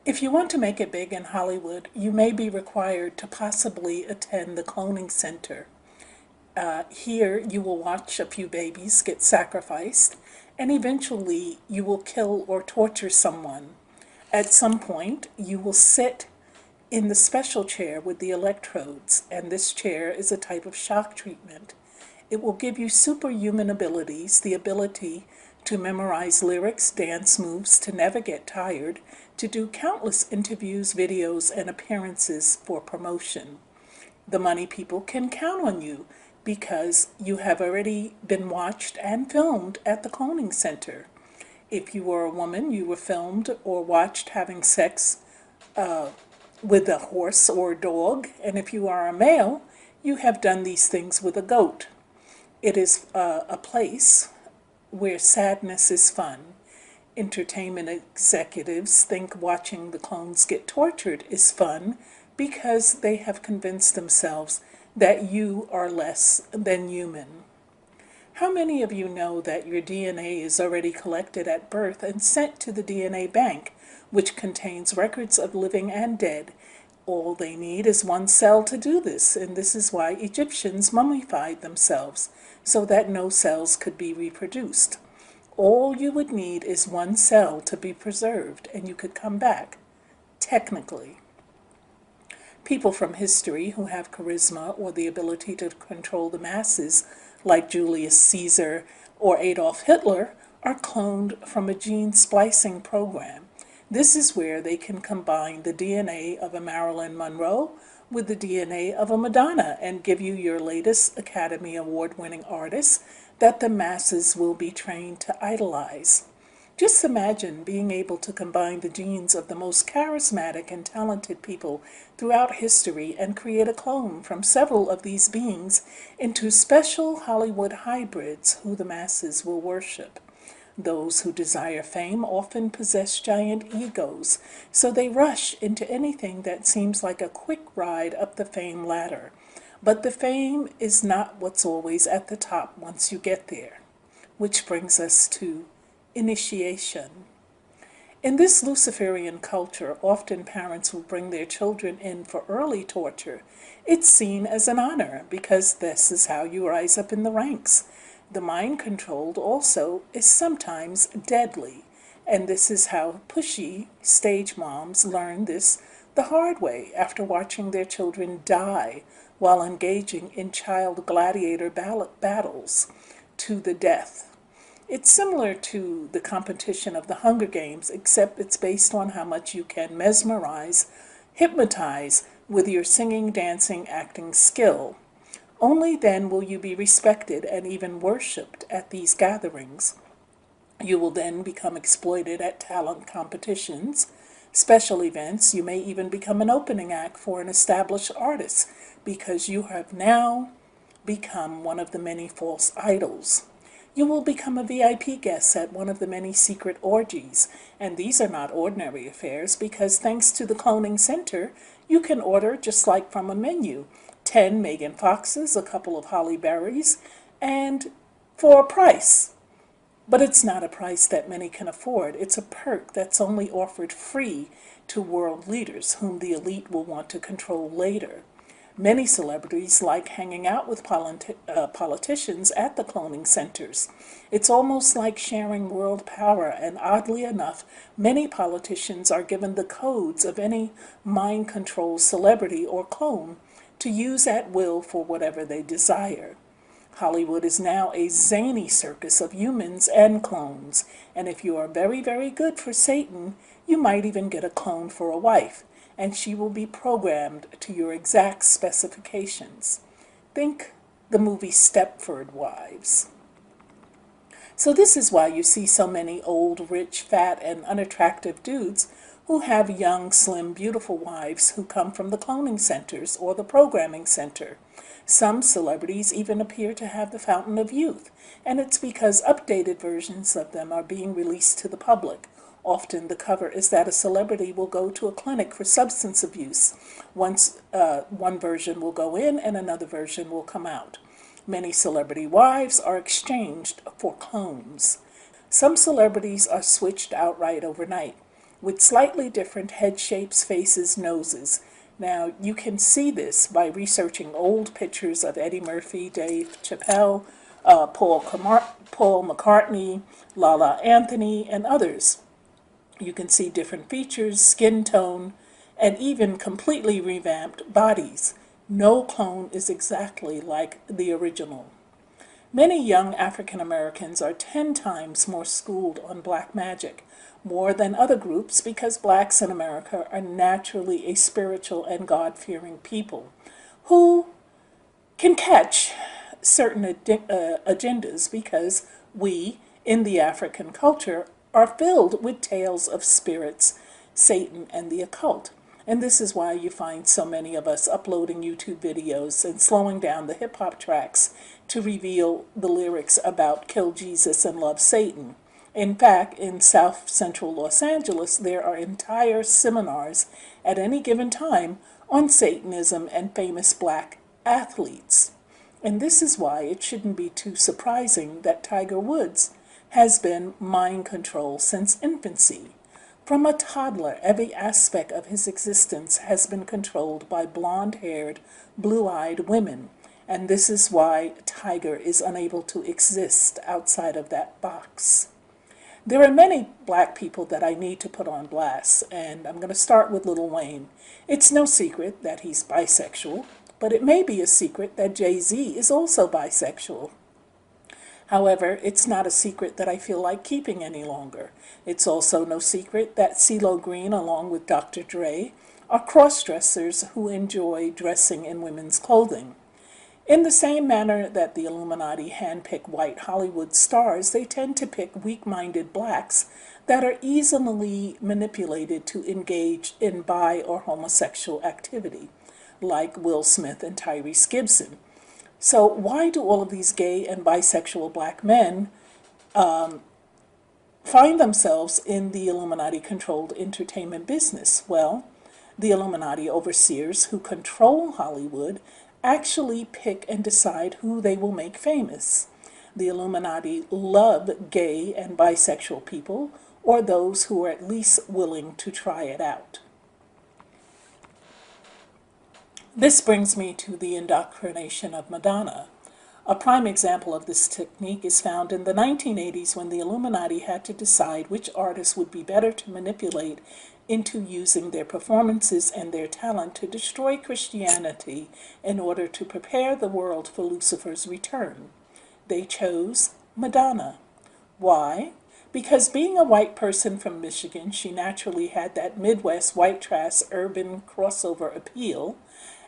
If you want to make it big in Hollywood, you may be required to possibly attend the cloning center. Here, you will watch a few babies get sacrificed, and eventually, you will kill or torture someone. At some point, you will sit in the special chair with the electrodes, and this chair is a type of shock treatment. It will give you superhuman abilities, the ability to memorize lyrics, dance moves, to never get tired, to do countless interviews, videos, and appearances for promotion. The money people can count on you because you have already been watched and filmed at the cloning center. If you were a woman, you were filmed or watched having sex with a horse or a dog, and if you are a male, you have done these things with a goat. It is a place where sadness is fun. Entertainment executives think watching the clones get tortured is fun because they have convinced themselves that you are less than human. How many of you know that your DNA is already collected at birth and sent to the DNA bank, which contains records of living and dead? All they need is one cell to do this, and this is why Egyptians mummified themselves, so that no cells could be reproduced. All you would need is one cell to be preserved, and you could come back, technically. People from history who have charisma or the ability to control the masses, like Julius Caesar or Adolf Hitler, are cloned from a gene splicing program. This is where they can combine the DNA of a Marilyn Monroe with the DNA of a Madonna and give you your latest Academy Award-winning artist that the masses will be trained to idolize. Just imagine being able to combine the genes of the most charismatic and talented people throughout history and create a clone from several of these beings into special Hollywood hybrids who the masses will worship. Those who desire fame often possess giant egos, so they rush into anything that seems like a quick ride up the fame ladder. But the fame is not what's always at the top once you get there. Which brings us to initiation. In this Luciferian culture, often parents will bring their children in for early torture. It's seen as an honor because this is how you rise up in the ranks. The mind-controlled also is sometimes deadly, and this is how pushy stage moms learn this the hard way after watching their children die while engaging in child gladiator battles to the death. It's similar to the competition of the Hunger Games, except it's based on how much you can mesmerize, hypnotize with your singing, dancing, acting skill. Only then will you be respected and even worshipped at these gatherings. You will then become exploited at talent competitions, special events. You may even become an opening act for an established artist because you have now become one of the many false idols. You will become a VIP guest at one of the many secret orgies, and these are not ordinary affairs because thanks to the cloning center, you can order just like from a menu. 10 Megan Foxes, a couple of Holly Berries, and for a price. But it's not a price that many can afford. It's a perk that's only offered free to world leaders whom the elite will want to control later. Many celebrities like hanging out with politicians at the cloning centers. It's almost like sharing world power, and oddly enough, many politicians are given the codes of any mind-controlled celebrity or clone to use at will for whatever they desire. Hollywood is now a zany circus of humans and clones, and if you are very, very good for Satan, you might even get a clone for a wife, and she will be programmed to your exact specifications. Think the movie Stepford Wives. So this is why you see so many old, rich, fat, and unattractive dudes who have young, slim, beautiful wives who come from the cloning centers or the programming center. Some celebrities even appear to have the fountain of youth, and it's because updated versions of them are being released to the public. Often the cover is that a celebrity will go to a clinic for substance abuse. One version will go in and another version will come out. Many celebrity wives are exchanged for clones. Some celebrities are switched outright overnight. with slightly different head shapes, faces, noses. Now, you can see this by researching old pictures of Eddie Murphy, Dave Chappelle, Paul McCartney, Lala Anthony, and others. You can see different features, skin tone, and even completely revamped bodies. No clone is exactly like the original. Many young African Americans are 10 times more schooled on black magic, more than other groups, because blacks in America are naturally a spiritual and God-fearing people who can catch certain agendas, because we, in the African culture, are filled with tales of spirits, Satan, and the occult. And this is why you find so many of us uploading YouTube videos and slowing down the hip-hop tracks to reveal the lyrics about kill Jesus and love Satan. In fact, in South Central Los Angeles, there are entire seminars at any given time on Satanism and famous black athletes. And this is why it shouldn't be too surprising that Tiger Woods has been mind controlled since infancy. From a toddler, every aspect of his existence has been controlled by blonde-haired, blue-eyed women. And this is why Tiger is unable to exist outside of that box. There are many black people that I need to put on blast, and I'm going to start with Lil Wayne. It's no secret that he's bisexual, but it may be a secret that Jay-Z is also bisexual. However, it's not a secret that I feel like keeping any longer. It's also no secret that CeeLo Green, along with Dr. Dre, are cross-dressers who enjoy dressing in women's clothing. In the same manner that the Illuminati handpick white Hollywood stars, they tend to pick weak-minded blacks that are easily manipulated to engage in bi or homosexual activity, like Will Smith and Tyrese Gibson. So why do all of these gay and bisexual black men find themselves in the Illuminati-controlled entertainment business? Well, the Illuminati overseers who control Hollywood actually pick and decide who they will make famous. The Illuminati love gay and bisexual people, or those who are at least willing to try it out. This brings me to the indoctrination of Madonna. A prime example of this technique is found in the 1980s, when the Illuminati had to decide which artists would be better to manipulate into using their performances and their talent to destroy Christianity in order to prepare the world for Lucifer's return. They chose Madonna. Why? Because being a white person from Michigan, she naturally had that Midwest white trash urban crossover appeal,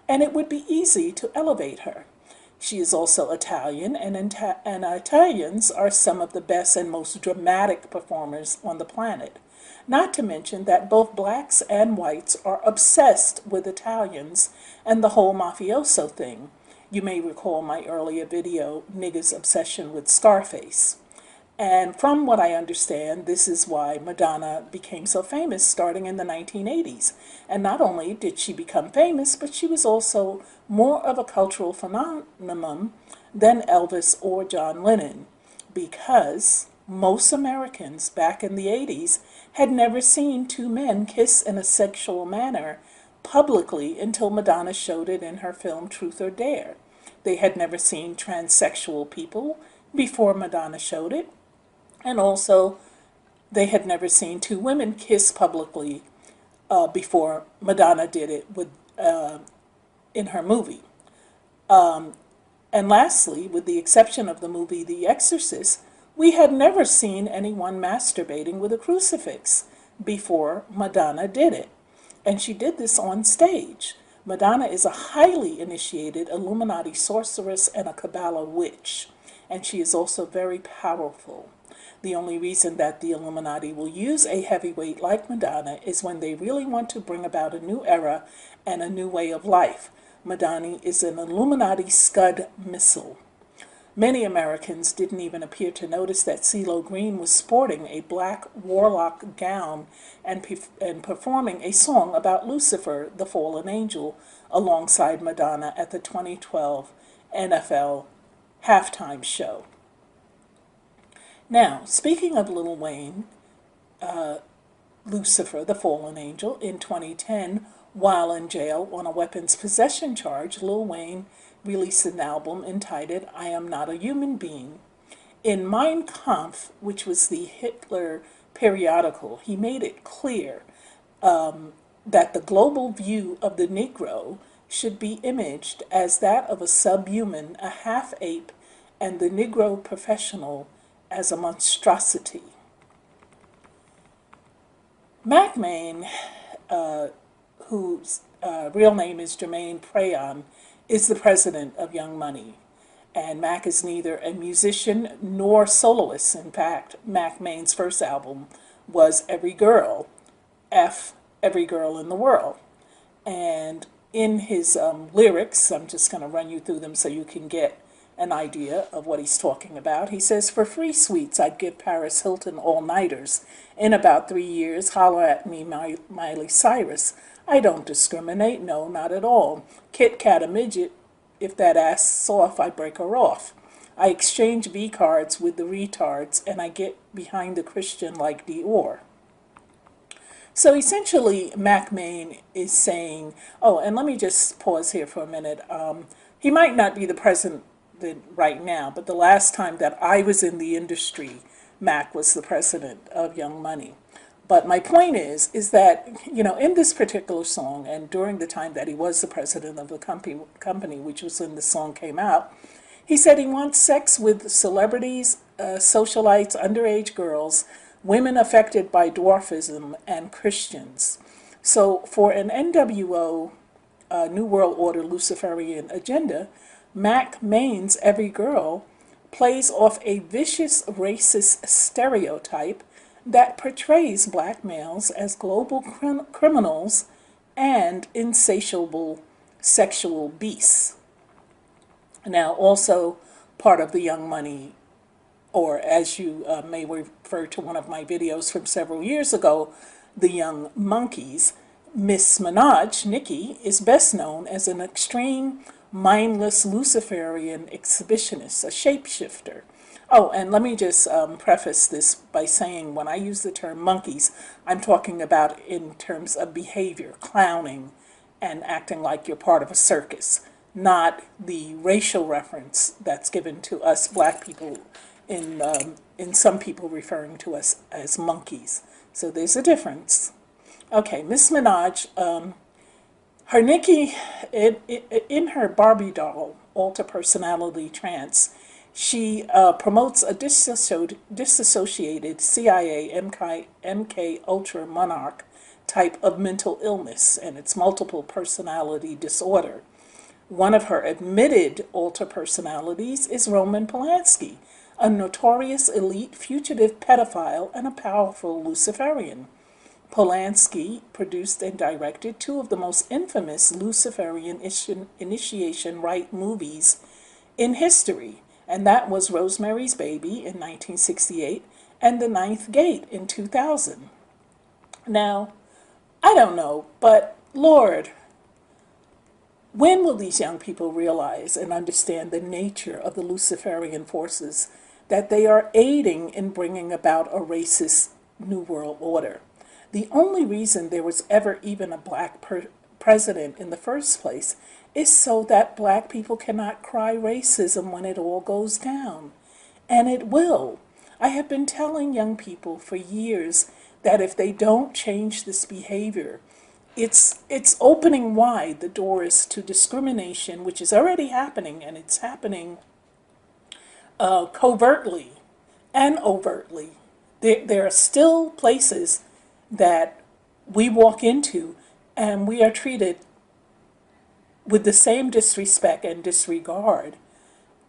and it would be easy to elevate her. She is also Italian, and Italians are some of the best and most dramatic performers on the planet. Not to mention that both blacks and whites are obsessed with Italians and the whole mafioso thing. You may recall my earlier video, Niggas' Obsession with Scarface. And from what I understand, this is why Madonna became so famous starting in the 1980s. And not only did she become famous, but she was also more of a cultural phenomenon than Elvis or John Lennon, because most Americans back in the 80s had never seen two men kiss in a sexual manner publicly until Madonna showed it in her film Truth or Dare. They had never seen transsexual people before Madonna showed it. And also, they had never seen two women kiss publicly before Madonna did it in her movie. And lastly, with the exception of the movie The Exorcist, we had never seen anyone masturbating with a crucifix before Madonna did it. And she did this on stage. Madonna is a highly initiated Illuminati sorceress and a Kabbalah witch. And she is also very powerful. The only reason that the Illuminati will use a heavyweight like Madonna is when they really want to bring about a new era and a new way of life. Madonna is an Illuminati Scud missile. Many Americans didn't even appear to notice that CeeLo Green was sporting a black warlock gown and performing a song about Lucifer, the fallen angel, alongside Madonna at the 2012 NFL halftime show. Now, speaking of Lil Wayne, Lucifer, the fallen angel. In 2010, while in jail on a weapons possession charge, Lil Wayne released an album entitled I Am Not a Human Being. In Mein Kampf, which was the Hitler periodical, he made it clear that the global view of the Negro should be imaged as that of a subhuman, a half-ape, and the Negro professional as a monstrosity. Mac Main, whose real name is Jermaine Prayon, is the president of Young Money. And Mac is neither a musician nor soloist. In fact, Mac Main's first album was Every Girl, Every Girl in the World. And in his lyrics, I'm just going to run you through them so you can get an idea of what he's talking about. He says, for free sweets, I'd give Paris Hilton all-nighters. In about 3 years, holler at me, Miley Cyrus. I don't discriminate, no, not at all. Kit Kat a midget. If that ass soft, I break her off. I exchange V cards with the retards, and I get behind the Christian like Dior. So essentially, Mac Main is saying, oh, and let me just pause here for a minute. He might not be the president right now, but the last time that I was in the industry, Mac was the president of Young Money. But my point is that, you know, in this particular song, and during the time that he was the president of the company, which was when the song came out, he said he wants sex with celebrities, socialites, underage girls, women affected by dwarfism, and Christians. So for an NWO, New World Order Luciferian agenda, Mac Main's Every Girl plays off a vicious racist stereotype that portrays black males as global criminals and insatiable sexual beasts. Now, also part of the Young Money, or as you may refer to one of my videos from several years ago, the Young Monkeys, Miss Minaj, Nicki, is best known as an extreme, mindless Luciferian exhibitionist, a shapeshifter. Oh, and let me just preface this by saying when I use the term monkeys, I'm talking about in terms of behavior, clowning, and acting like you're part of a circus, not the racial reference that's given to us black people in some people referring to us as monkeys. So there's a difference. Okay, Miss Minaj, her Nicki, in her Barbie doll alter personality trance, she promotes a disassociated CIA MK Ultra monarch type of mental illness, and it's multiple personality disorder. One of her admitted alter personalities is Roman Polanski, a notorious elite fugitive pedophile and a powerful Luciferian. Polanski produced and directed two of the most infamous Luciferian initiation rite movies in history, and that was Rosemary's Baby in 1968 and The Ninth Gate in 2000. Now, I don't know, but Lord, when will these young people realize and understand the nature of the Luciferian forces that they are aiding in bringing about a racist New World Order? The only reason there was ever even a black president in the first place is so that black people cannot cry racism when it all goes down. And it will. I have been telling young people for years that if they don't change this behavior, it's opening wide the doors to discrimination, which is already happening, and it's happening covertly and overtly. There are still places that we walk into and we are treated with the same disrespect and disregard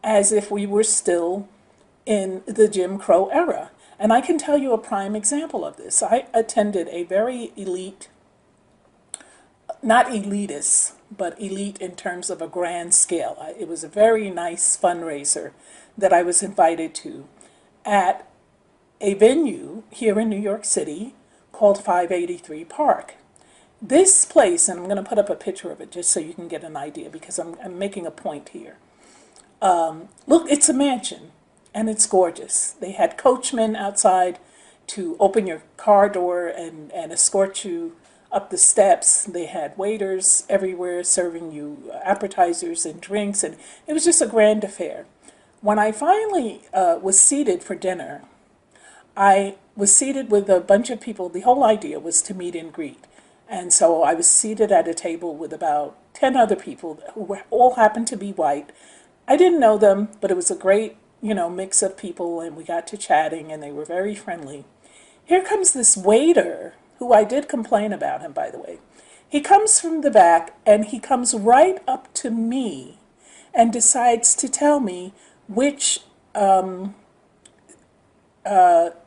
as if we were still in the Jim Crow era. And I can tell you a prime example of this. I attended a very elite, not elitist, but elite in terms of a grand scale. It was a very nice fundraiser that I was invited to at a venue here in New York City called 583 Park. This place, and I'm going to put up a picture of it just so you can get an idea, because I'm making a point here. Look, it's a mansion, and it's gorgeous. They had coachmen outside to open your car door and escort you up the steps. They had waiters everywhere serving you appetizers and drinks, and it was just a grand affair. When I finally was seated for dinner, I was seated with a bunch of people. The whole idea was to meet and greet. And so I was seated at a table with about 10 other people who all happened to be white. I didn't know them, but it was a great, mix of people, and we got to chatting, and they were very friendly. Here comes this waiter, who I did complain about him, by the way. He comes from the back, and he comes right up to me and decides to tell me which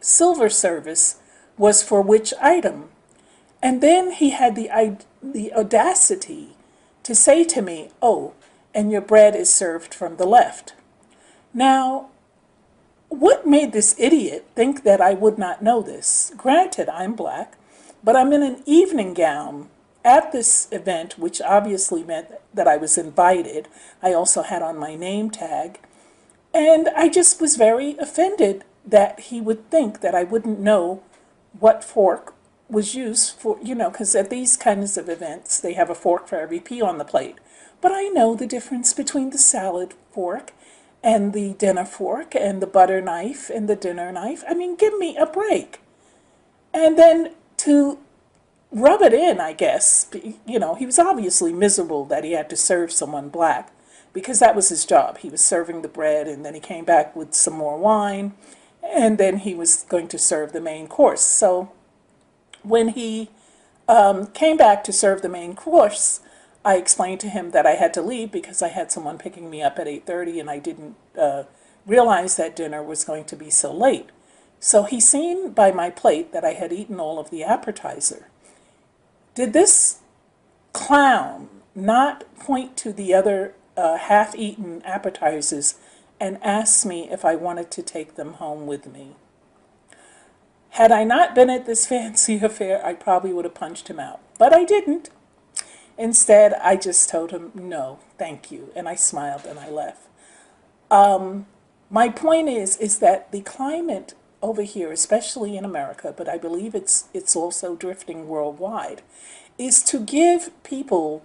silver service was for which item. And then he had the audacity to say to me, "Oh, and your bread is served from the left." Now, what made this idiot think that I would not know this? Granted, I'm black, but I'm in an evening gown at this event, which obviously meant that I was invited. I also had on my name tag. And I just was very offended that he would think that I wouldn't know what fork was used for, because at these kinds of events, they have a fork for every pea on the plate. But I know the difference between the salad fork and the dinner fork and the butter knife and the dinner knife. I mean, give me a break. And then to rub it in, I guess, he was obviously miserable that he had to serve someone black, because that was his job. He was serving the bread, and then he came back with some more wine, and then he was going to serve the main course. So when he came back to serve the main course, I explained to him that I had to leave because I had someone picking me up at 8:30, and I didn't realize that dinner was going to be so late. So he seen by my plate that I had eaten all of the appetizer. Did this clown not point to the other half-eaten appetizers and ask me if I wanted to take them home with me? Had I not been at this fancy affair, I probably would have punched him out. But I didn't. Instead, I just told him, no, thank you. And I smiled and I left. My point is that the climate over here, especially in America, but I believe it's also drifting worldwide, is to give people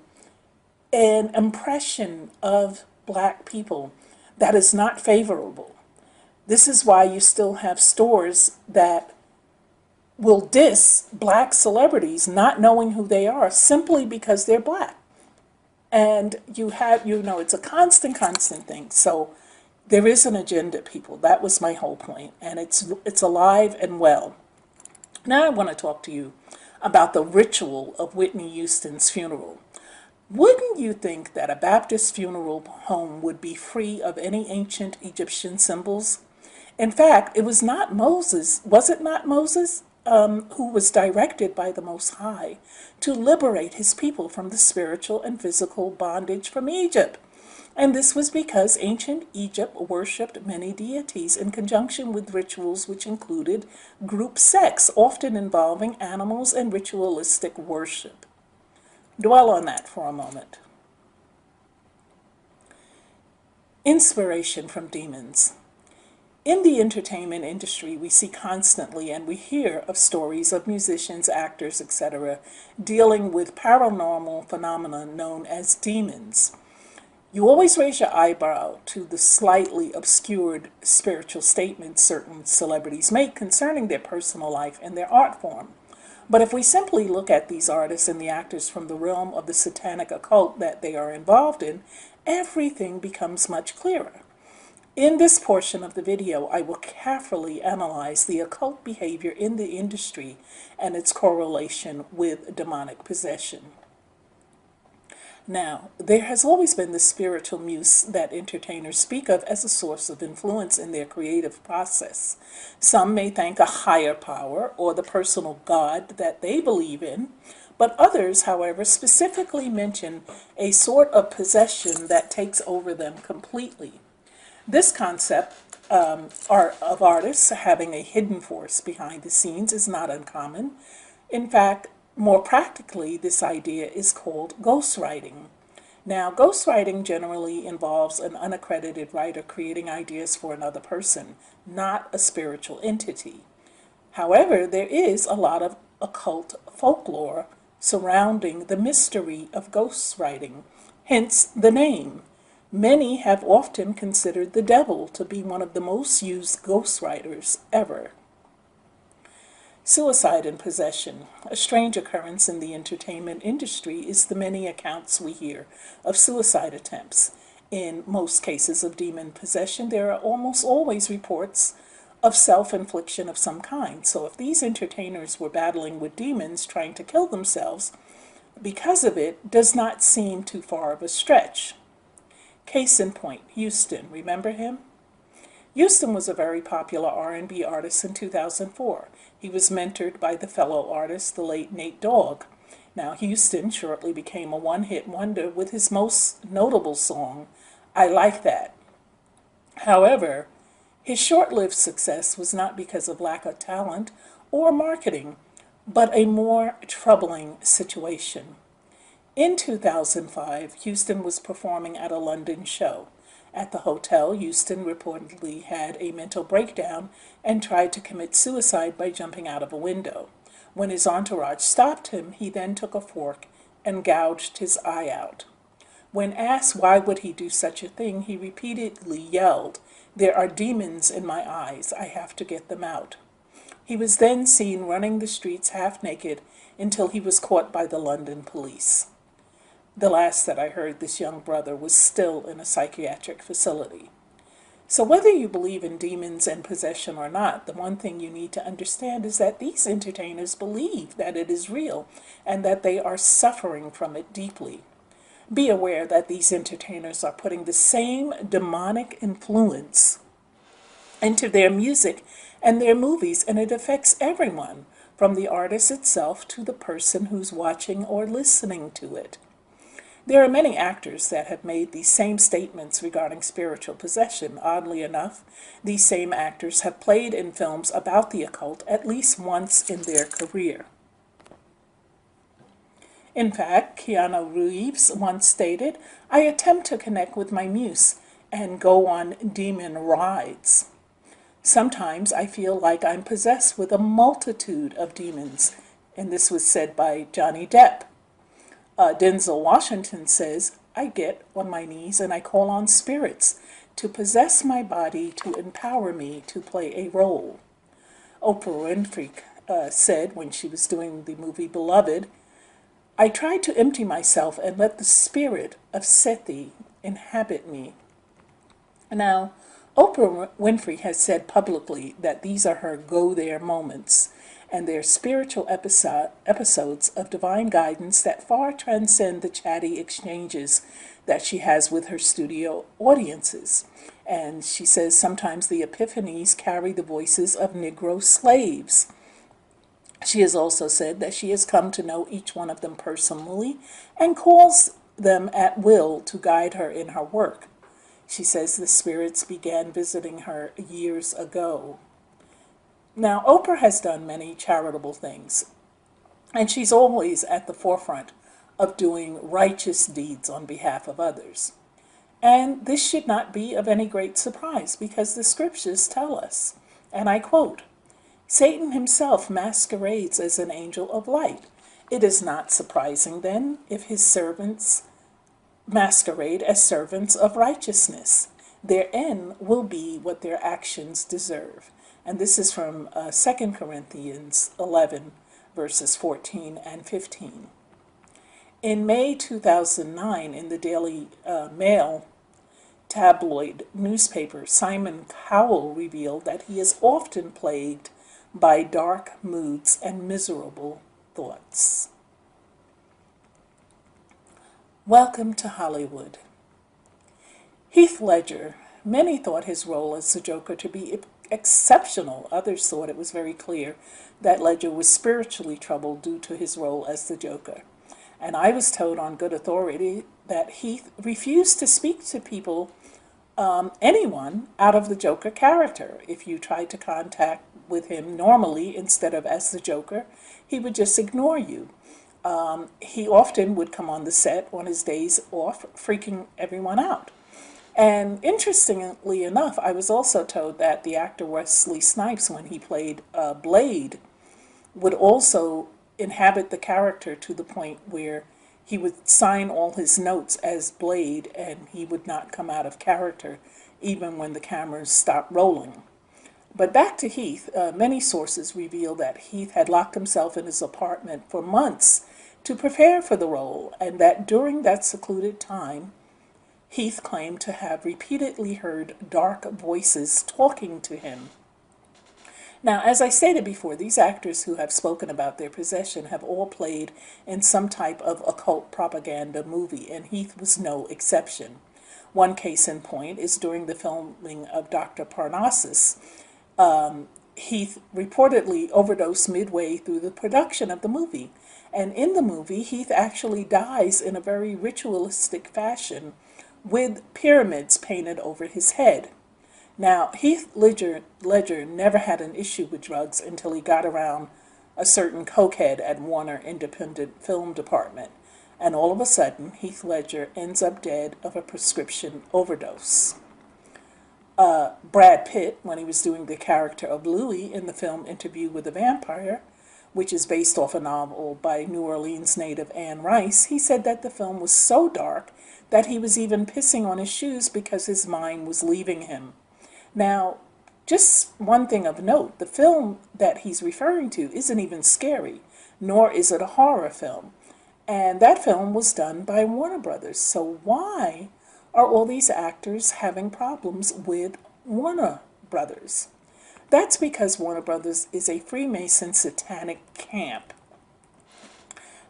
an impression of black people that is not favorable. This is why you still have stores that will diss black celebrities not knowing who they are simply because they're black. And it's a constant thing. So there is an agenda, people. That was my whole point. And it's alive and well. Now I want to talk to you about the ritual of Whitney Houston's funeral. Wouldn't you think that a Baptist funeral home would be free of any ancient Egyptian symbols? In fact, it was not Moses, was it not Moses, who was directed by the Most High to liberate his people from the spiritual and physical bondage from Egypt? And this was because ancient Egypt worshipped many deities in conjunction with rituals which included group sex, often involving animals and ritualistic worship. Dwell on that for a moment. Inspiration from demons. In the entertainment industry, we see constantly and we hear of stories of musicians, actors, etc., dealing with paranormal phenomena known as demons. You always raise your eyebrow to the slightly obscured spiritual statements certain celebrities make concerning their personal life and their art form. But if we simply look at these artists and the actors from the realm of the satanic occult that they are involved in, everything becomes much clearer. In this portion of the video, I will carefully analyze the occult behavior in the industry and its correlation with demonic possession. Now, there has always been the spiritual muse that entertainers speak of as a source of influence in their creative process. Some may thank a higher power or the personal God that they believe in, but others, however, specifically mention a sort of possession that takes over them completely. This concept of artists having a hidden force behind the scenes is not uncommon. In fact, more practically, this idea is called ghostwriting. Now, ghostwriting generally involves an unaccredited writer creating ideas for another person, not a spiritual entity. However, there is a lot of occult folklore surrounding the mystery of ghostwriting, hence the name. Many have often considered the devil to be one of the most used ghostwriters ever. Suicide and possession. A strange occurrence in the entertainment industry is the many accounts we hear of suicide attempts. In most cases of demon possession, there are almost always reports of self-infliction of some kind. So if these entertainers were battling with demons trying to kill themselves because of it, does not seem too far of a stretch. Case in point, Houston. Remember him? Houston was a very popular R&B artist in 2004. He was mentored by the fellow artist, the late Nate Dogg. Now, Houston shortly became a one-hit wonder with his most notable song, I Like That. However, his short-lived success was not because of lack of talent or marketing, but a more troubling situation. In 2005, Houston was performing at a London show. At the hotel, Houston reportedly had a mental breakdown and tried to commit suicide by jumping out of a window. When his entourage stopped him, he then took a fork and gouged his eye out. When asked why would he do such a thing, he repeatedly yelled, "There are demons in my eyes. I have to get them out." He was then seen running the streets half naked until he was caught by the London police. The last that I heard, this young brother was still in a psychiatric facility. So whether you believe in demons and possession or not, the one thing you need to understand is that these entertainers believe that it is real and that they are suffering from it deeply. Be aware that these entertainers are putting the same demonic influence into their music and their movies, and it affects everyone, from the artist itself to the person who's watching or listening to it. There are many actors that have made these same statements regarding spiritual possession. Oddly enough, these same actors have played in films about the occult at least once in their career. In fact, Keanu Reeves once stated, "I attempt to connect with my muse and go on demon rides. Sometimes I feel like I'm possessed with a multitude of demons," and this was said by Johnny Depp. Denzel Washington says, "I get on my knees and I call on spirits to possess my body to empower me to play a role." Oprah Winfrey said when she was doing the movie Beloved, "I try to empty myself and let the spirit of Sethi inhabit me." Now, Oprah Winfrey has said publicly that these are her go-there moments, and they're spiritual episodes of divine guidance that far transcend the chatty exchanges that she has with her studio audiences. And she says sometimes the epiphanies carry the voices of Negro slaves. She has also said that she has come to know each one of them personally and calls them at will to guide her in her work. She says the spirits began visiting her years ago. Now, Oprah has done many charitable things, and she's always at the forefront of doing righteous deeds on behalf of others. And this should not be of any great surprise, because the scriptures tell us, and I quote, "Satan himself masquerades as an angel of light. It is not surprising, then, if his servants masquerade as servants of righteousness. Their end will be what their actions deserve." And this is from 2 Corinthians 11, verses 14 and 15. In May 2009, in the Daily Mail tabloid newspaper, Simon Cowell revealed that he is often plagued by dark moods and miserable thoughts. Welcome to Hollywood. Heath Ledger. Many thought his role as the Joker to be exceptional. Others thought it was very clear that Ledger was spiritually troubled due to his role as the Joker. And I was told on good authority that Heath refused to speak to people, anyone, out of the Joker character. If you tried to contact with him normally instead of as the Joker, he would just ignore you. He often would come on the set on his days off, freaking everyone out. And interestingly enough, I was also told that the actor Wesley Snipes, when he played Blade, would also inhabit the character to the point where he would sign all his notes as Blade and he would not come out of character even when the cameras stopped rolling. But back to Heath, many sources reveal that Heath had locked himself in his apartment for months to prepare for the role, and that during that secluded time, Heath claimed to have repeatedly heard dark voices talking to him. Now, as I stated before, these actors who have spoken about their possession have all played in some type of occult propaganda movie, and Heath was no exception. One case in point is during the filming of Dr. Parnassus. Heath reportedly overdosed midway through the production of the movie. And in the movie, Heath actually dies in a very ritualistic fashion with pyramids painted over his head. Now, Heath Ledger never had an issue with drugs until he got around a certain cokehead at Warner Independent Film Department. And all of a sudden, Heath Ledger ends up dead of a prescription overdose. Brad Pitt, when he was doing the character of Louis in the film Interview with a Vampire, which is based off a novel by New Orleans native Anne Rice, he said that the film was so dark that he was even pissing on his shoes because his mind was leaving him. Now, just one thing of note, the film that he's referring to isn't even scary, nor is it a horror film. And that film was done by Warner Brothers. So why are all these actors having problems with Warner Brothers? That's because Warner Brothers is a Freemason satanic camp.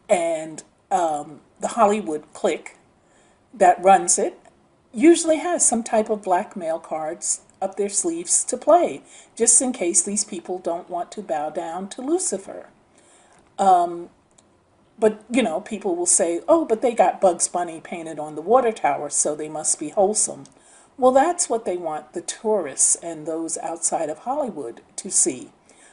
And the Hollywood clique that runs it usually has some type of blackmail cards up their sleeves to play, just in case these people don't want to bow down to Lucifer. But, you know, people will say, oh, but they got Bugs Bunny painted on the water tower, so they must be wholesome. Well, that's what they want the tourists and those outside of Hollywood to see.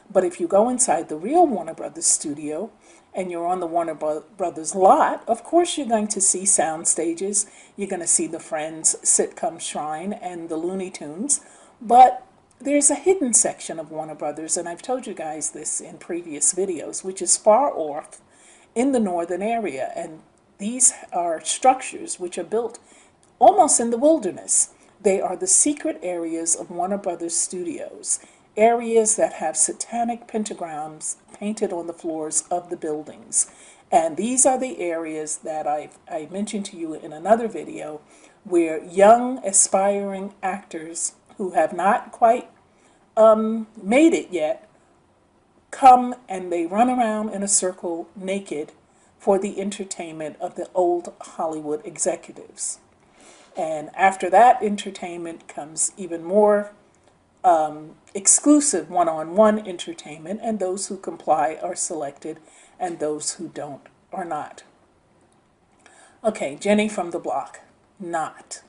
But if you go inside the real Warner Brothers studio and you're on the Warner Brothers lot, of course you're going to see sound stages. You're going to see the Friends sitcom Shrine and the Looney Tunes. But there's a hidden section of Warner Brothers, and I've told you guys this in previous videos, which is far off in the northern area. And these are structures which are built almost in the wilderness. They are the secret areas of Warner Brothers Studios, areas that have satanic pentagrams painted on the floors of the buildings. And these are the areas that I mentioned to you in another video, where young aspiring actors who have not quite made it yet come and they run around in a circle naked for the entertainment of the old Hollywood executives. And after that entertainment comes even more exclusive one-on-one entertainment, and those who comply are selected and those who don't are not. Okay, Jenny from the block, not.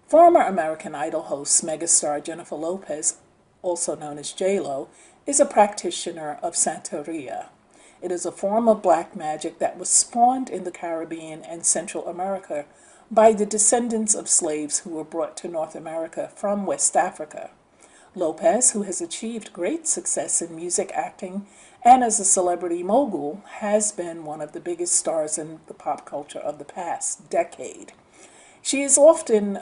Former American Idol host megastar Jennifer Lopez, also known as J-Lo, is a practitioner of Santeria. It is a form of black magic that was spawned in the Caribbean and Central America by the descendants of slaves who were brought to North America from West Africa. Lopez, who has achieved great success in music, acting, and as a celebrity mogul, has been one of the biggest stars in the pop culture of the past decade. She is often,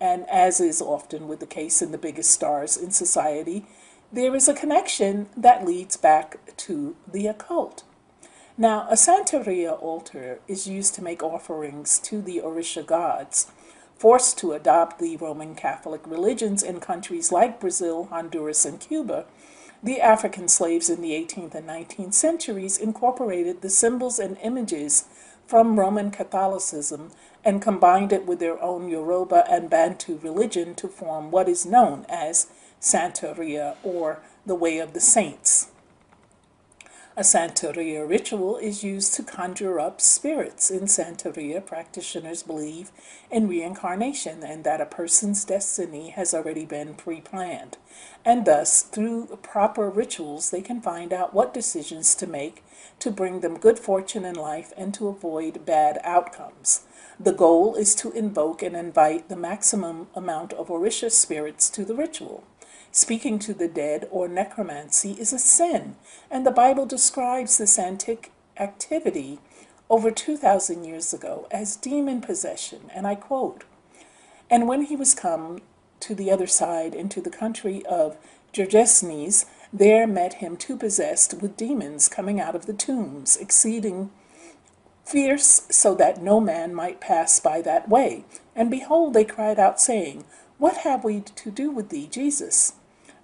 and as is often with the case in the biggest stars in society, there is a connection that leads back to the occult. Now, a Santeria altar is used to make offerings to the Orisha gods, forced to adopt the Roman Catholic religions in countries like Brazil, Honduras, and Cuba. The African slaves in the 18th and 19th centuries incorporated the symbols and images from Roman Catholicism and combined it with their own Yoruba and Bantu religion to form what is known as Santeria, or the Way of the Saints. A Santeria ritual is used to conjure up spirits. In Santeria, practitioners believe in reincarnation and that a person's destiny has already been pre-planned. And thus, through proper rituals, they can find out what decisions to make to bring them good fortune in life and to avoid bad outcomes. The goal is to invoke and invite the maximum amount of Orisha spirits to the ritual. Speaking to the dead or necromancy is a sin, and the Bible describes this antique activity over 2,000 years ago as demon possession, and I quote, "And when he was come to the other side into the country of Gergesnes, there met him two possessed with demons coming out of the tombs, exceeding fierce, so that no man might pass by that way. And behold, they cried out, saying, What have we to do with thee, Jesus?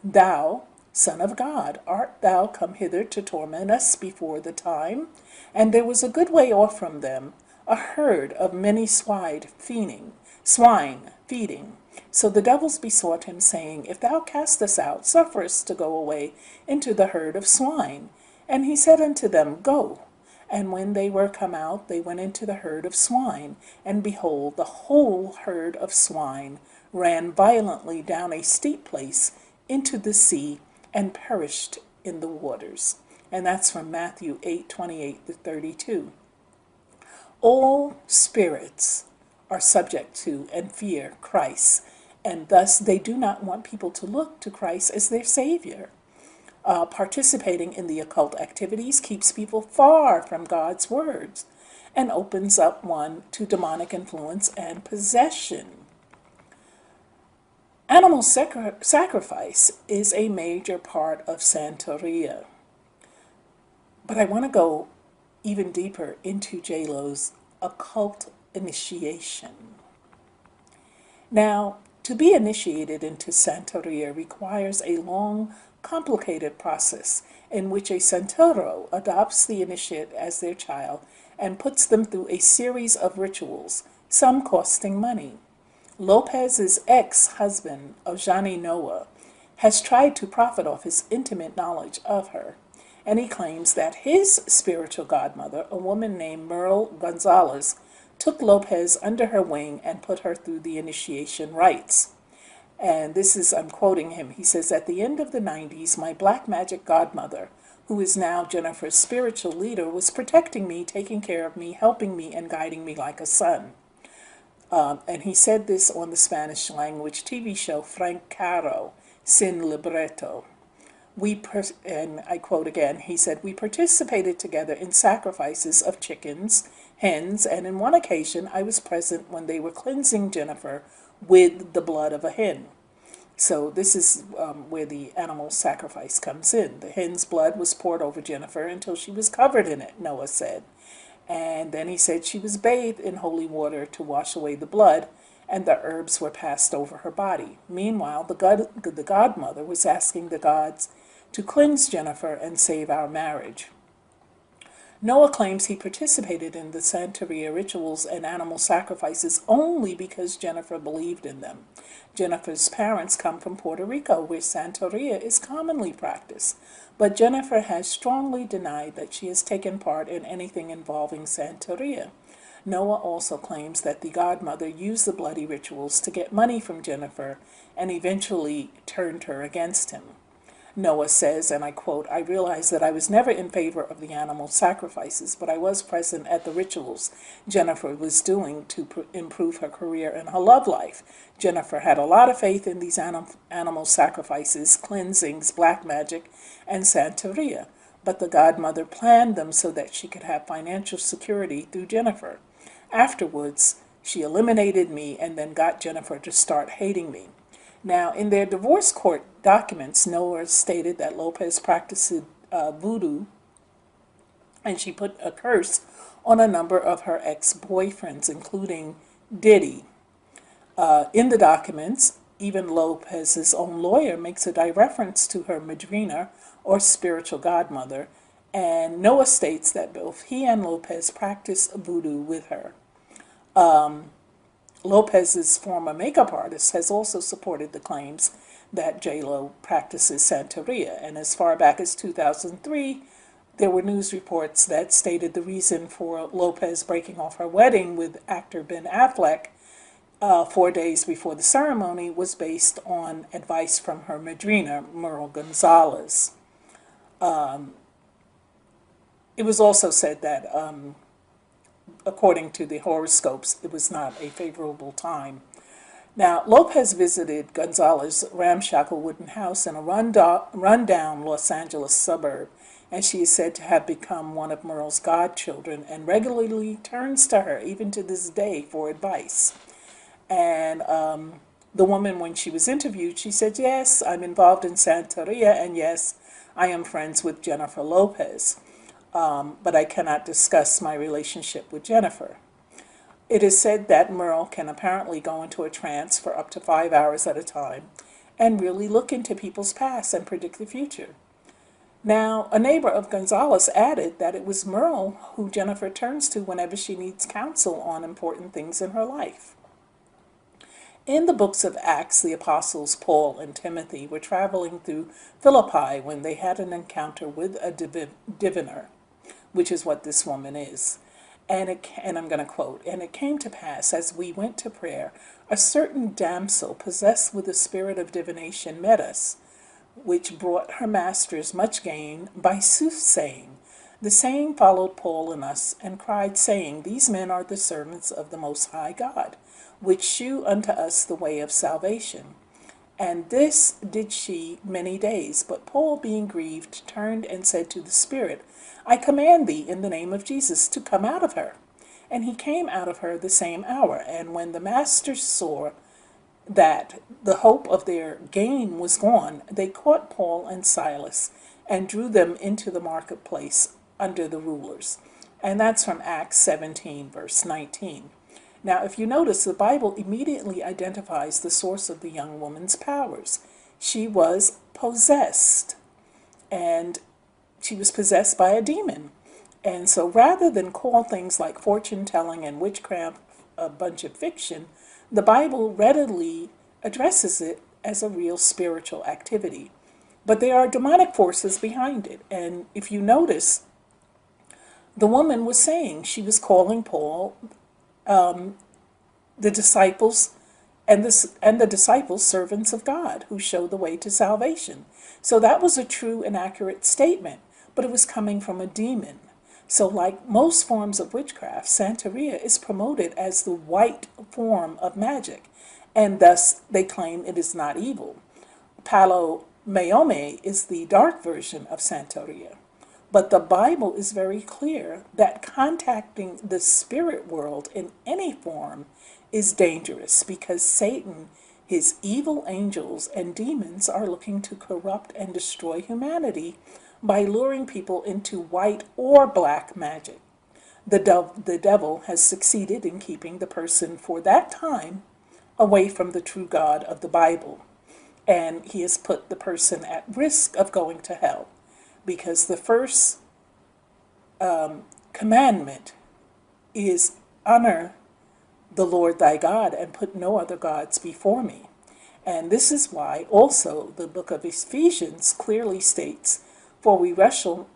Thou, Son of God, art thou come hither to torment us before the time? And there was a good way off from them a herd of many swine feeding. So the devils besought him, saying, If thou cast us out, suffer us to go away into the herd of swine. And he said unto them, Go. And when they were come out, they went into the herd of swine. And behold, the whole herd of swine ran violently down a steep place into the sea and perished in the waters. And that's from Matthew 8:28-32. All spirits are subject to and fear Christ, and thus they do not want people to look to Christ as their Savior. Participating in the occult activities keeps people far from God's words and opens up one to demonic influence and possession. Animal sacrifice is a major part of Santeria. But I want to go even deeper into J-Lo's occult initiation. Now, to be initiated into Santeria requires a long, complicated process in which a Santero adopts the initiate as their child and puts them through a series of rituals, some costing money. Lopez's ex-husband, Ojani Noah, has tried to profit off his intimate knowledge of her, and he claims that his spiritual godmother, a woman named Merle Gonzalez, took Lopez under her wing and put her through the initiation rites. And this is, I'm quoting him, he says, At the end of the 90s, my black magic godmother, who is now Jennifer's spiritual leader, was protecting me, taking care of me, helping me, and guiding me like a son. And he said this on the Spanish language TV show Frank Caro, Sin Libretto. And I quote again, he said, We participated together in sacrifices of chickens, hens, and in one occasion I was present when they were cleansing Jennifer with the blood of a hen. So this is where the animal sacrifice comes in. The hen's blood was poured over Jennifer until she was covered in it, Noah said. And then he said she was bathed in holy water to wash away the blood, and the herbs were passed over her body. Meanwhile, the godmother was asking the gods to cleanse Jennifer and save our marriage. Noah claims he participated in the Santeria rituals and animal sacrifices only because Jennifer believed in them. Jennifer's parents come from Puerto Rico, where Santeria is commonly practiced, but Jennifer has strongly denied that she has taken part in anything involving Santeria. Noah also claims that the godmother used the bloody rituals to get money from Jennifer and eventually turned her against him. Noah says, and I quote, I realized that I was never in favor of the animal sacrifices, but I was present at the rituals Jennifer was doing to improve her career and her love life. Jennifer had a lot of faith in these animal sacrifices, cleansings, black magic, and Santeria, but the godmother planned them so that she could have financial security through Jennifer. Afterwards, she eliminated me and then got Jennifer to start hating me. Now, in their divorce court documents, Noah stated that Lopez practiced voodoo, and she put a curse on a number of her ex-boyfriends, including Diddy. In the documents, even Lopez's own lawyer makes a direct reference to her madrina, or spiritual godmother, and Noah states that both he and Lopez practiced voodoo with her. Lopez's former makeup artist has also supported the claims that J-Lo practices Santeria, and as far back as 2003, there were news reports that stated the reason for Lopez breaking off her wedding with actor Ben Affleck 4 days before the ceremony was based on advice from her madrina, Merle Gonzalez. It was also said that, according to the horoscopes, it was not a favorable time. Now, Lopez visited Gonzalez's ramshackle wooden house in a rundown Los Angeles suburb, and she is said to have become one of Merle's godchildren and regularly turns to her, even to this day, for advice. And the woman, when she was interviewed, she said, yes, I'm involved in Santeria, and yes, I am friends with Jennifer Lopez, but I cannot discuss my relationship with Jennifer. It is said that Merle can apparently go into a trance for up to 5 hours at a time and really look into people's past and predict the future. Now, a neighbor of Gonzalez added that it was Merle who Jennifer turns to whenever she needs counsel on important things in her life. In the books of Acts, the apostles Paul and Timothy were traveling through Philippi when they had an encounter with a diviner, which is what this woman is. And I'm going to quote, "And it came to pass, as we went to prayer, a certain damsel possessed with the spirit of divination met us, which brought her masters much gain by soothsaying. The same followed Paul and us, and cried, saying, These men are the servants of the Most High God, which shew unto us the way of salvation. And this did she many days. But Paul, being grieved, turned and said to the Spirit, I command thee in the name of Jesus to come out of her. And he came out of her the same hour. And when the masters saw that the hope of their gain was gone, they caught Paul and Silas and drew them into the marketplace under the rulers." And that's from Acts 17, verse 19. Now, if you notice, the Bible immediately identifies the source of the young woman's powers. She was possessed, and she was possessed by a demon. And so rather than call things like fortune telling and witchcraft a bunch of fiction, the Bible readily addresses it as a real spiritual activity. But there are demonic forces behind it. And if you notice, the woman was saying she was calling Paul, the disciples, and the disciples servants of God who show the way to salvation. So that was a true and accurate statement, but it was coming from a demon. So like most forms of witchcraft, Santeria is promoted as the white form of magic, and thus they claim it is not evil. Palo Mayome is the dark version of Santeria. But the Bible is very clear that contacting the spirit world in any form is dangerous, because Satan, his evil angels, and demons are looking to corrupt and destroy humanity by luring people into white or black magic. The devil has succeeded in keeping the person for that time away from the true God of the Bible, and he has put the person at risk of going to hell, because the first commandment is honor the Lord thy God and put no other gods before me. And this is why also the book of Ephesians clearly states, for we wrestle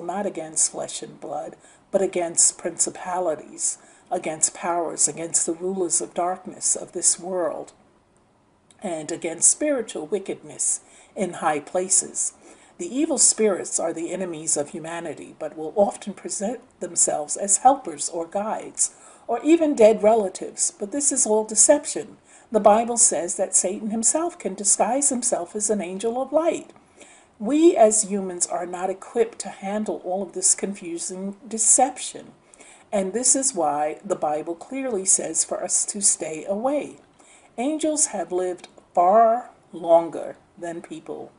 not against flesh and blood, but against principalities, against powers, against the rulers of darkness of this world, and against spiritual wickedness in high places. The evil spirits are the enemies of humanity, but will often present themselves as helpers or guides, or even dead relatives. But this is all deception. The Bible says that Satan himself can disguise himself as an angel of light. We as humans are not equipped to handle all of this confusing deception. And this is why the Bible clearly says for us to stay away. Angels have lived far longer than people,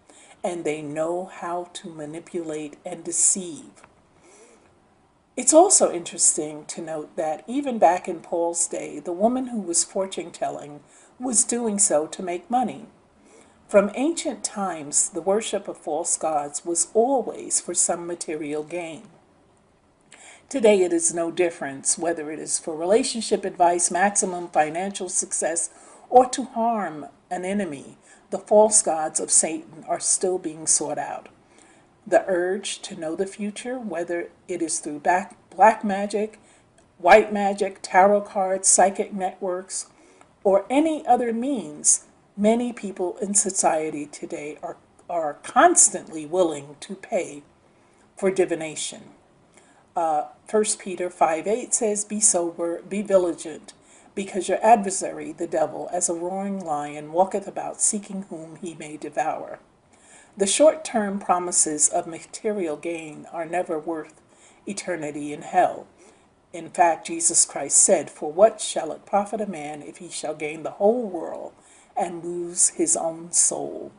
and they know how to manipulate and deceive. It's also interesting to note that even back in Paul's day, the woman who was fortune-telling was doing so to make money. From ancient times, the worship of false gods was always for some material gain. Today it is no difference whether it is for relationship advice, maximum financial success, or to harm an enemy. The false gods of Satan are still being sought out. The urge to know the future, whether it is through black magic, white magic, tarot cards, psychic networks, or any other means, many people in society today are constantly willing to pay for divination. 1 Peter 5:8 says, "Be sober, be vigilant, because your adversary, the devil, as a roaring lion, walketh about seeking whom he may devour." The short-term promises of material gain are never worth eternity in hell. In fact, Jesus Christ said, "For what shall it profit a man if he shall gain the whole world and lose his own soul?"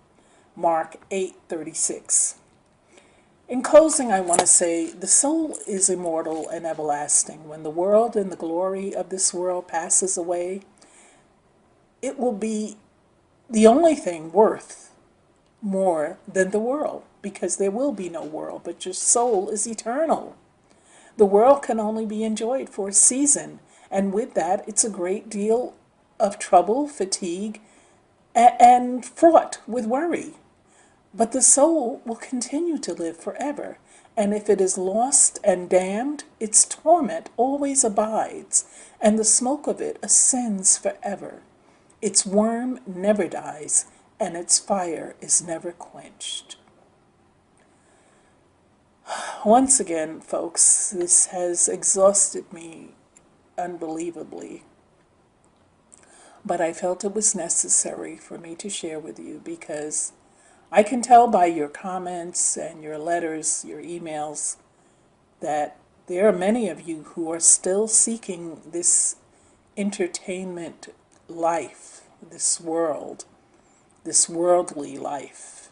Mark 8:36. In closing, I want to say the soul is immortal and everlasting. When the world and the glory of this world passes away, it will be the only thing worth more than the world, because there will be no world, but your soul is eternal. The world can only be enjoyed for a season, and with that, it's a great deal of trouble, fatigue, and fraught with worry. But the soul will continue to live forever, and if it is lost and damned, its torment always abides, and the smoke of it ascends forever. Its worm never dies, and its fire is never quenched. Once again, folks, this has exhausted me unbelievably, but I felt it was necessary for me to share with you, because I can tell by your comments and your letters, your emails, that there are many of you who are still seeking this entertainment life, this world, this worldly life.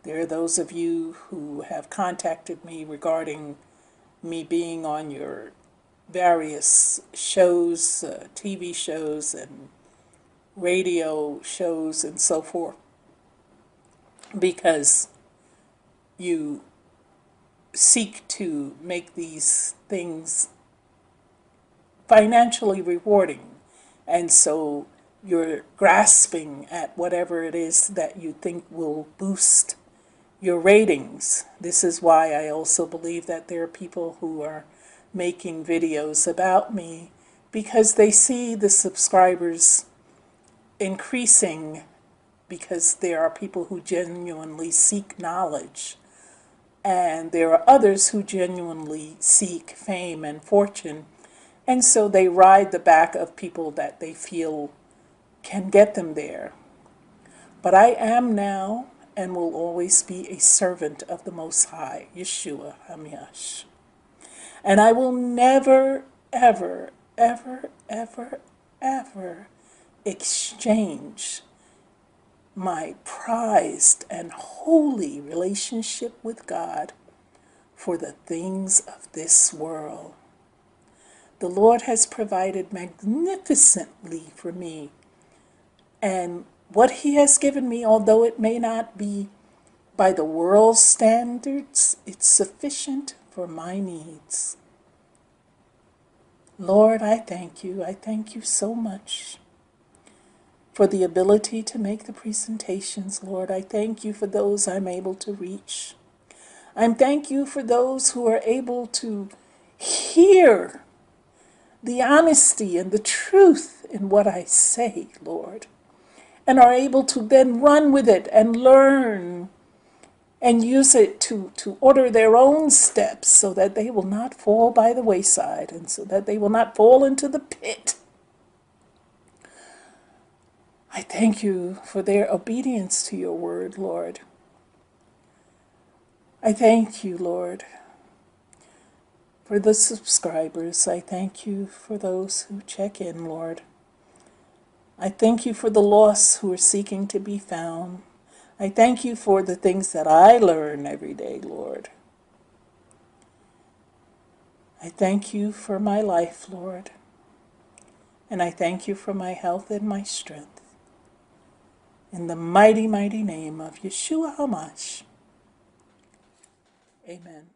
There are those of you who have contacted me regarding me being on your various shows, TV shows and radio shows and so forth, because you seek to make these things financially rewarding, and so you're grasping at whatever it is that you think will boost your ratings. This is why I also believe that there are people who are making videos about me, because they see the subscribers increasing, because there are people who genuinely seek knowledge, and there are others who genuinely seek fame and fortune, and so they ride the back of people that they feel can get them there. But I am now and will always be a servant of the Most High, Yeshua HaMashiach. And I will never, ever, ever, ever, ever exchange my prized and holy relationship with God for the things of this world. The Lord has provided magnificently for me, and what He has given me, although it may not be by the world's standards, it's sufficient for my needs. Lord, I thank you. I thank you so much for the ability to make the presentations, Lord. I thank you for those I'm able to reach. I thank you for those who are able to hear the honesty and the truth in what I say, Lord, and are able to then run with it and learn and use it to order their own steps, so that they will not fall by the wayside, and so that they will not fall into the pit. I thank you for their obedience to your word, Lord. I thank you, Lord, for the subscribers. I thank you for those who check in, Lord. I thank you for the lost who are seeking to be found. I thank you for the things that I learn every day, Lord. I thank you for my life, Lord. And I thank you for my health and my strength. In the mighty, mighty name of Yeshua HaMashiach. Amen.